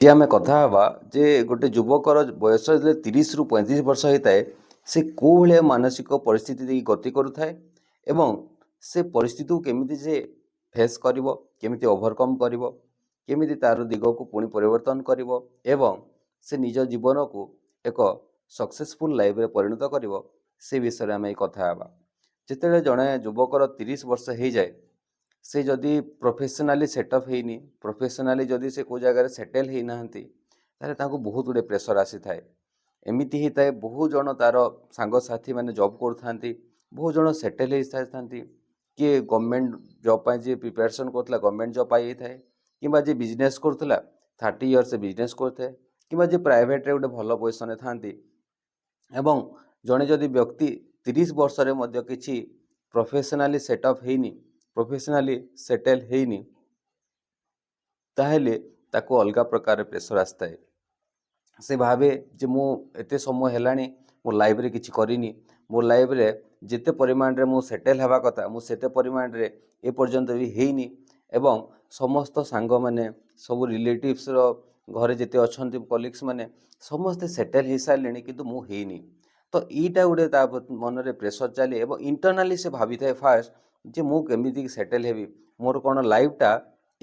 जी आम कथा हवा जे गोटे युवकर बयस जो 30 ରୁ 35 ବର୍ଷ होता है से को भाया मानसिक परिस्थिति देई गति करुଥାଏ एवं से परिस्थिति को केमिति से फेस करिवो केमिति ओवरकम करिवो केमिति तार दिग को पुणी परिवर्तन करिवो एवं से निज जीवन को एक सक्सेसफुल लाइफ रे परिणत करिवो से विषय आम कथा हवा। जिते जड़े युवकर 30 वर्ष हो जाए से जदि प्रोफेशनाली सेटअप होनी प्रोफेशनाली जदि से को जगह सेटेल हो ना ताले बहुत गुड़े प्रेसर आसी थाए। एमती होता है बहुत जन तार सांगसाथी मैंने जॉब कर बहुत जन सेटेल हो सारी किए गवर्नमेंट जॉब पर जी प्रिपेरेसन करता गवर्नमेंट जॉब पाई थाए कि जी बिजनेस करूला 30 इयर्स बिजनेस करते कि जी प्राइवेट रे गोटे भल पोजिशन था एवं जड़े जदि व्यक्ति 30 वर्षरे किसी प्रोफेशनाली सेटअप होनी प्रोफेशनाली सेटेल होनी ताहेले ताको अलगा प्रकार प्रेसर आसता है। से भावे जे मु एते समय हेलानी मो लाइफ रे किछि करिनी मो लाइफ रे जेते परिमाण रे मु सेटेल हेबा कथा मु सेते परिमाण रे ए पर्यंत भी हेइनी एवं समस्त सांग माने सब रिलेटिव्स रो घरे जेते अछंती कलीग्स माने समस्त सेटेल हे सारलेनी किंतु मु हेइनी तो ईटा गुडे ता मन रे प्रेसर चली एवं इंटरनली से भाभी थाए फास्ट जे मु केमिति सेटेल हेबी मोर कोन लाइफटा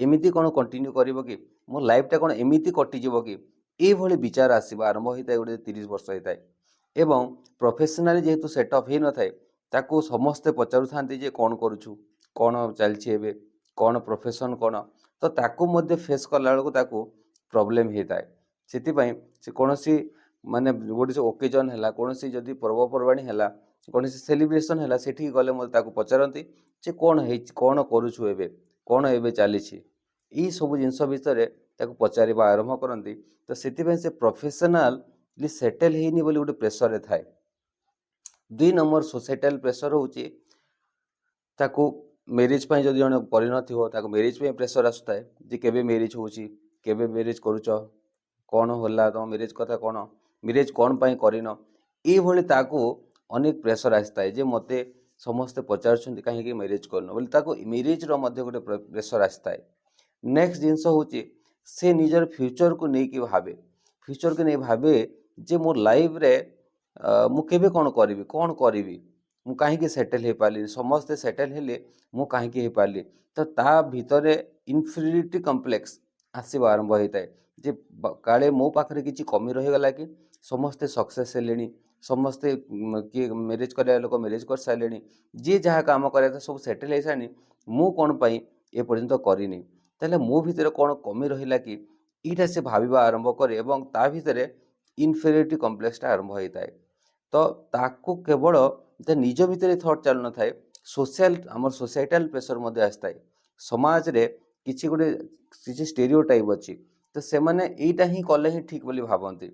एमिति कोन कंटिन्यू करिवो कि मो लाइफटा कोन एमिति कटि जिवो कि ये विचार आसवा आरंभ होता है गोटे 30 वर्ष होता है एवं प्रोफेशनाली जेहेतु सेटअप हो न थाए ताको समस्ते पचारू थांती जे कौन करूछु कौन चलछि एबे कौन प्रोफेशन कौन तो ताको मध्य फेस कला बेलू ताको प्रॉब्लम होता है से कौन माने गोटे से ओकेजन है कौन जदि पर्वपर्वाणी है कौन सेलिब्रेशन है सेठी गले मत ताको पचारती जे कौन है कौन करूछु एबे कौन एबे चली यही सब जिनस भितर ताको पचारिबा आरंभ करती तो से प्रोफेशनाली सेटेल होनी बोली गोटे प्रेसर थाए। 2 नंबर सोसाइटाल प्रेसर होची ताको मैरिज पे जदि जन परिणत हो ताको मैरिज पे प्रेसर आसुता है जे केबे मैरिज होची केबे मैरिज करूच कौन होला तुम मैरिज कथा कौन मैरिज कौन पाई करिन ये भली ताको अनेक प्रेसर आसता है जे मते समस्ते पचारुछंती कहीं मैरिज करन बोली ताको मैरिज रो मध्य गोटे प्रेसर आसता है। नेक्स्ट जिनस होची से निजर फ्यूचर को लेकिन भावे फ्यूचर को नहीं भावे जे मोर लाइफ रे मु केबे कौन करी मु कहीं सेटेल हो पारि समस्ते सेटेल हेले मु कहीं हो पारि तो ता भितरे इनफीरियरिटी कॉम्प्लेक्स आसवा आरंभ होता है जे काले मो पाखरे किछि कमी रहीगला कि समस्ते सक्सेस हेले समस्ते किए मैरिज कर लोक मैरिज कर सारे जी जहाँ काम कर सब सेटेल हो सारे मु कौन पाई ए पर्यंत करनी ताले मो भितर कौन कमी रहिला कि ईटा से भाविबा आरंभ करे एवं ता भितर इनफीरियरिटी कॉम्प्लेक्सटा आरंभ होता है तो ताको केवल निज भितर थॉट चल न थाए सोशल आमर सोसाइटाल प्रेसर मध्य आसता है समाज रे किछि गोटे किछि स्टेरियोटाइप अच्छी तो से माने एटा ही कले ही ठीक बोली भावती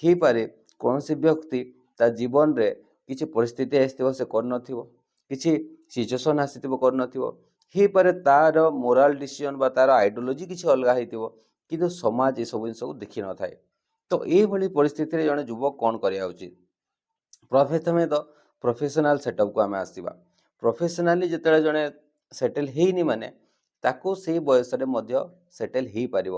ही पारे कौन सी व्यक्ति ता जीवन रे किछि परिस्थिति आसथिबो से कर नथिबो किछि सिचुएशन आसीथिबो कर नथिबो ही पारे तार मोराल डिसीजन बा तार आइडियोलॉजी किछि अलगा हेतिबो किंतु समाज ये सब जिनस को देखि न थाए तो ये भली परिस्थिति रे जने युवक कौन करिया उचित प्रथमे तो प्रोफेशनल सेटअप को आम आसवा प्रोफेशनाली जिते जड़े सेटेल होनी माने ताको से बयस सेटेल हो पार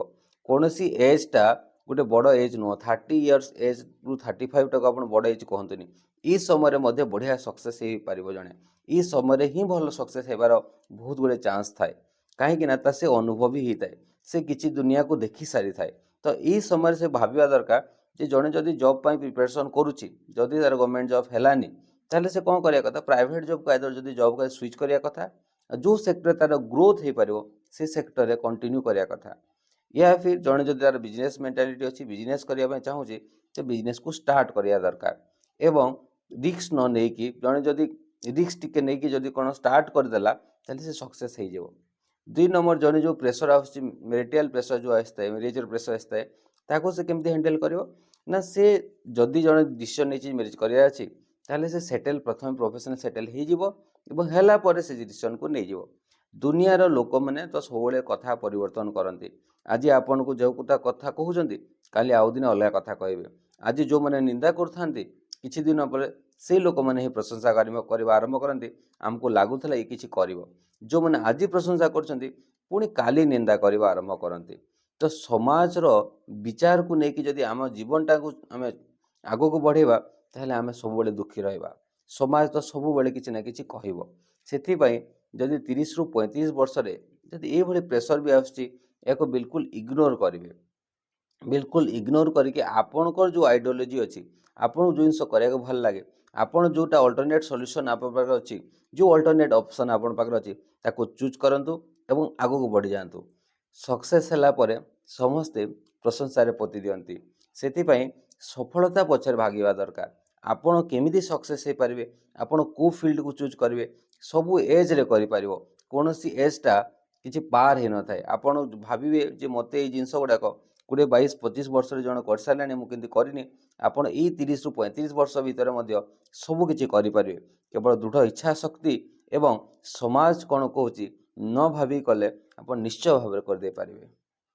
कौन सी एजटा गोटे बड़ एज नुह 30 इयर्स एज रु 35 तक आप बड़ एज कहतुनि ये समय बढ़िया सक्सेस हो पार जड़े ये समय ही भल सक्सेस होबार बहुत गुड़े चांस थाए कहीं से अनुभवी होता है से किसी दुनिया को देखी सारी थाए तो ये समय से भाविया दरकार जे जड़े जदि जॉब पर प्रिपेरेसन करुच्ची जदि तार गवर्नमेंट जॉब हैलानी ताहले से कौन करिया कथा प्राइवेट जॉब को आदर जदि जॉब का स्विच करिया कथा जो सेक्टर तार ग्रोथ हो पारिबो से सेक्टर रे कंटिन्यू करिया कथा या फिर जड़े जदि तार बिजनेस मेंटालिटी अच्छी बिजनेस करिया चाहूँगी तो बिजनेस को स्टार्ट करिया दरकार एवं रिस्क न नेकी जड़े जदि रिस्क टिके नेकी जदि कौन स्टार्ट करदेला ताहले से सक्सेस हो जाइबो। 2 नंबर जड़े जो प्रेसर आसुची मैरिटल प्रेसर जो आसता है मैरिज प्रेसर आसता है ताको से केमती हैंडल करिवो ना से जदि जड़े डिसीजन नहीं मैरिज करिया अछि ताहले से सेटेल प्रथम प्रोफेशनल सेटेल हो जिवो एवं हैला परे से डिसीजन को नहीं जिवो। दुनियार लोक मैंने तो सब कथा परिवर्तन करती आज आपन को जो कथा कहते काली आउ दिन अलग कथा कहे आज जो मैंने निंदा करथांती किछि दिन पर से लोक मैंने ही प्रशंसा करवा आरंभ करती आमको लगुला ये किछि करिवो जो मैंने आज प्रशंसा करछंती पुणी काली निंदा करवा आरंभ करती तो समाजर विचार को लेकिन जदि आम जीवनटा को आम आग को बढ़ेबा ताहले आम सब दुखी रहिबा। समाज तो सब किसी ना किसी कहब से जदि 30 रु 35 वर्ष रे जदि ये भली प्रेशर भी आसुची याको बिल्कुल इग्नोर करेंगे। बिल्कुल इग्नोर करके आपणकर जो आइडियोलॉजी अच्छी आपन जो जिन कराया भल लगे आपन जोटा अल्टरनेट सॉल्यूशन आप पाखे अच्छी जो अल्टरनेट ऑप्शन आपन पाखे अच्छी ताको चूज करंतु एवं आगो को बढ़ी जातु। सक्सेस हैला परे समस्ते प्रशंसा रे पति दियंती सेति सफलता पछर भागीबा दरकार। आपन केमिति सक्सेस हे पारिबे आपन को फील्ड को चूज करिवे सबु एज रे करि पारिबो कोनोसी एजटा किछि पार हे न थाए। आपन भाबिबे जे मते ए जिंस गुडाक 20 22 25 वर्ष जन कर सारे मुझे करनी आपड़ यही 30 रु 35 वर्ष भितर सबकि करें केवल दृढ़ इच्छा शक्ति एवं समाज कौन कौच न भावी कले आप निश्चय भाव कर दे पारिबे।